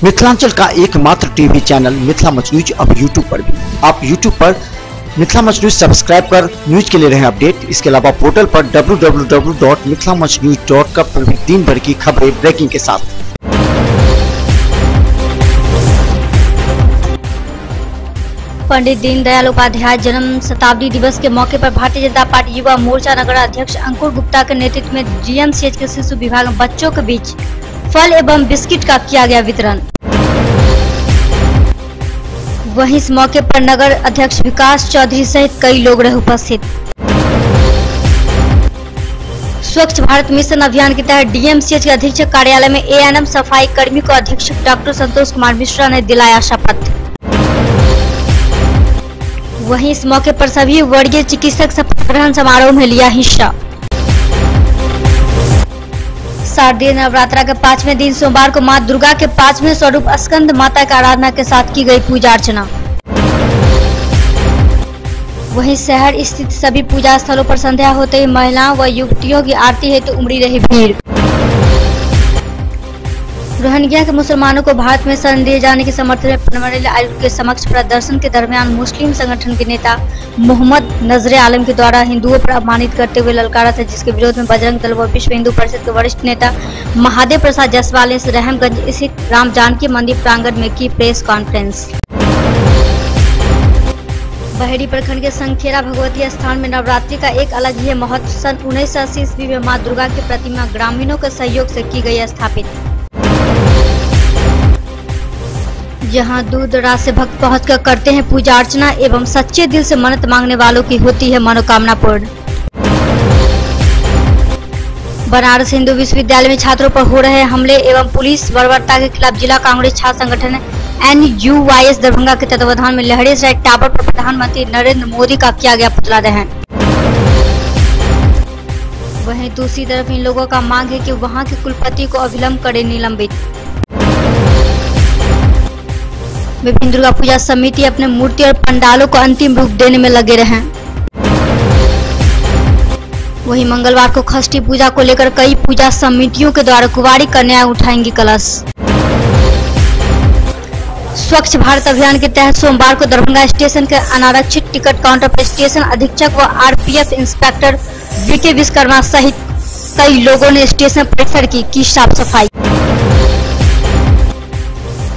मिथिलांचल का एकमात्र TV channel Mithila much news अब यूट्यूब पर भी। आप यूट्यूब पर मिथिला मच न्यूज सब्सक्राइब कर न्यूज के लिए रहें अपडेट। इसके अलावा पोर्टल पर www.mithilamachnews.com पर भी दिन भर की खबरें ब्रेकिंग के साथ। पंडित दीनदयाल उपाध्याय जन्म शताब्दी दिवस के मौके पर भारतीय जनता पार्टी युवा मोर्चा नगर अध्यक्ष अंकुर गुप्ता के नेतृत्व में डीएमसीएच के शिशु विभाग में बच्चों के बीच फल एवं बिस्किट का किया गया वितरण। वहीं इस मौके पर नगर अध्यक्ष विकास चौधरी सहित कई लोग रहे उपस्थित। स्वच्छ भारत मिशन अभियान के तहत डीएमसीएच के अधीक्षक कार्यालय में एएनएम सफाई कर्मी को अधीक्षक डॉक्टर संतोष कुमार मिश्रा ने दिलाया शपथ। वहीं इस मौके पर सभी वर्गीय चिकित्सक शपथ ग्रहण समारोह में लिया हिस्सा। शारदीय नवरात्रा के 5वें दिन सोमवार को मां दुर्गा के 5वें स्वरूप स्कंद माता की आराधना के साथ की गई पूजा अर्चना। वहीं शहर स्थित सभी पूजा स्थलों पर संध्या होते ही महिलाओं व युवतियों की आरती हेतु उमड़ी रही भीड़। रोहिंग्या के मुसलमानों को भारत में शरण दिए जाने के समर्थन में प्रधानमंत्री आयोग के समक्ष प्रदर्शन के दरमियान मुस्लिम संगठन के नेता मोहम्मद नजरे आलम के द्वारा हिंदुओं पर अपमानित करते हुए ललकारा था, जिसके विरोध में बजरंग दल व विश्व हिंदू परिषद के वरिष्ठ नेता महादेव प्रसाद जायसवाल ने रहमगंज स्थित राम जानकी मंदिर प्रांगण में की प्रेस कॉन्फ्रेंस। बहेड़ी प्रखंड के संखेरा भगवती स्थान में नवरात्रि का एक अलग ही महत्व सन 1980 ईस्वी में मां दुर्गा की प्रतिमा ग्रामीणों के सहयोग से की गई स्थापित। जहां दूर दराज से भक्त पहुंचकर करते हैं पूजा अर्चना एवं सच्चे दिल से मन्नत मांगने वालों की होती है मनोकामना पूर्ण। बनारस हिंदू विश्वविद्यालय में छात्रों पर हो रहे हमले एवं पुलिस बर्बरता के खिलाफ जिला कांग्रेस छात्र संगठन NUYS दरभंगा के तत्वावधान में लहरीसराय टावर पर प्रधानमंत्री नरेंद्र मोदी का किया गया पुतला दहन। वहीं दूसरी तरफ इन लोगों का मांग है कि वहां के कुलपति को अविलंब करे निलंबित। विभिन्न दुर्गा पूजा समिति अपने मूर्ति और पंडालों को अंतिम रूप देने में लगे रहे। वहीं मंगलवार को षष्ठी पूजा को लेकर कई पूजा समितियों के द्वारा कुंवारी कन्याएं उठाएंगी कलश। स्वच्छ भारत अभियान के तहत सोमवार को दरभंगा स्टेशन के अनारक्षित टिकट काउंटर पर स्टेशन अधीक्षक व आरपीएफ इंस्पेक्टर वीके विश्वकर्मा सहित कई लोगों ने स्टेशन परिसर की साफ सफाई।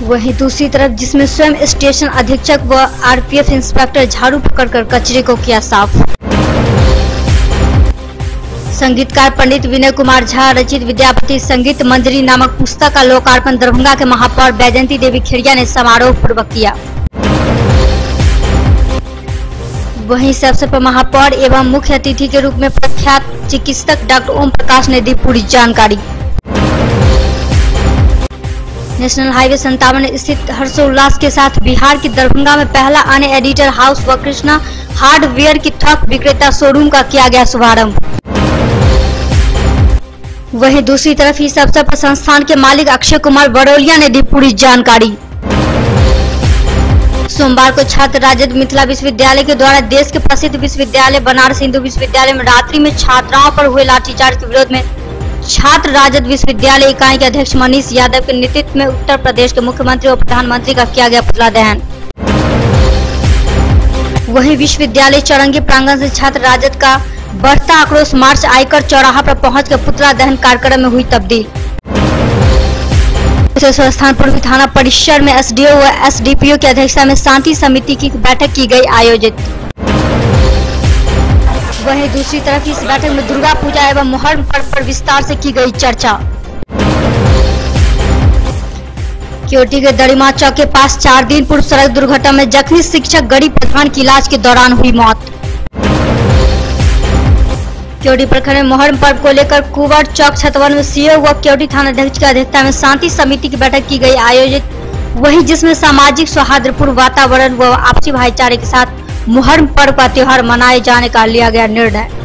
वहीं दूसरी तरफ जिसमें स्वयं स्टेशन अधीक्षक व आरपीएफ इंस्पेक्टर झाड़ू पकड़कर कचरे को किया साफ। संगीतकार पंडित विनय कुमार झा रचित विद्यापति संगीत मंजरी नामक पुस्तक का लोकार्पण दरभंगा के महापौर बैजयंती देवी खेड़िया ने समारोह पूर्वक किया। वहीं इस अवसर पर महापौर एवं मुख्य अतिथि के रूप में प्रख्यात चिकित्सक डॉक्टर ओम प्रकाश ने दी पूरी जानकारी। नेशनल हाईवे 57 स्थित हर्षोल्लास के साथ बिहार की दरभंगा में पहला अन एडिटर हाउस व कृष्णा हार्डवेयर की थोक विक्रेता शोरूम का किया गया शुभारंभ। वहीं दूसरी तरफ इस अवसर पर संस्थान के मालिक अक्षय कुमार बड़ौलिया ने दी पूरी जानकारी। सोमवार को छात्र राजद मिथिला विश्वविद्यालय के द्वारा देश के प्रसिद्ध विश्वविद्यालय बनारस हिंदू विश्वविद्यालय में रात्रि में छात्राओं पर हुए लाठीचार्ज के विरोध में छात्र राजद विश्वविद्यालय इकाई के अध्यक्ष मनीष यादव के नेतृत्व में उत्तर प्रदेश के मुख्यमंत्री और प्रधानमंत्री का किया गया पुतला दहन। वहीं विश्वविद्यालय चौरंगी प्रांगण से छात्र राजद का बढ़ता आक्रोश मार्च आयकर चौराहा पर पहुंचकर पुतला दहन कार्यक्रम में हुई तब्दील। संस्थान पूर्वी थाना परिसर में एसडीओ व एसडीपीओ की अध्यक्षता में शांति समिति की बैठक की गई आयोजित। वहीं दूसरी तरफ इस बैठक में दुर्गा पूजा एवं मुहर्रम पर्व पर विस्तार से की गई चर्चा। क्योटी के दड़ीमा चौक के पास 4 दिन पूर्व सड़क दुर्घटना में जख्मी शिक्षक गरीब प्रधान की इलाज के दौरान हुई मौत। क्योटी प्रखंड में मुहर्रम पर्व को लेकर कुंवर चौक छतवन में सीओ व क्योटी थाना अध्यक्ष की अध्यक्षता में शांति समिति की बैठक की गई आयोजित। वहीं जिसमें सामाजिक सौहार्दपूर्ण वातावरण व आपसी भाईचारे के साथ मुहर्रम पर्व का त्योहार मनाए जाने का लिया गया निर्णय।